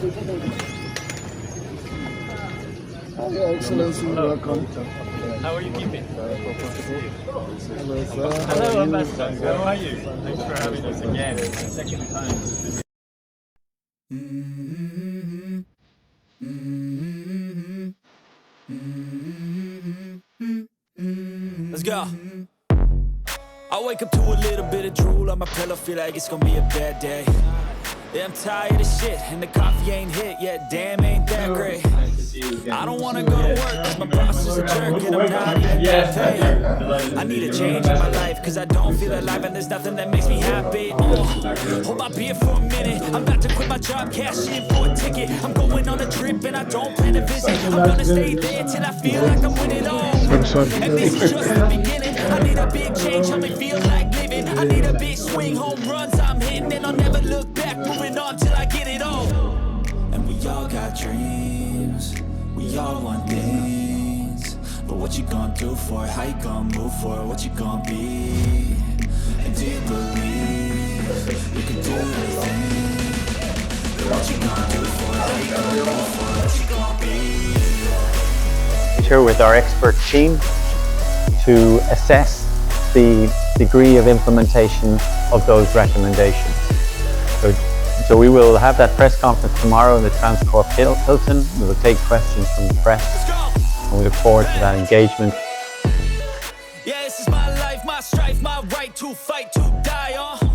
Your Excellency, welcome. How are you keeping? Hello, sir. Hello, Ambassador. How are you? Thanks for having us again. Second time. Let's go. I wake up to a little bit of drool on my pillow, feel like it's gonna be a bad day. Yeah, I'm tired of shit, and the coffee ain't hit yet, damn, ain't that great. I don't wanna go to work, cause my boss is a jerk, and I'm not even that paid. I need a change in my life, cause I don't feel alive, and there's nothing that makes me happy. Hold my beer for a minute, I'm about to quit my job, cash in for a ticket. I'm going on a trip, and I don't plan to visit. I'm gonna stay there till I feel like I'm winning all. And this is just the beginning. I need a big change, help me feel like living. I need a big swing, home runs I'm hitting, and I'll never look back, moving on till I get it all. And we all got dreams, we all want things, but what you gonna do for it? How you gonna move for it? What you gonna be? And do you believe you can do anything? But what you gonna do for it? How you gonna move for it? What you gonna be? Here with our expert team to assess the degree of implementation of those recommendations. So we will have that press conference tomorrow in the Transcorp Hilton. We will take questions from the press, and we look forward to that engagement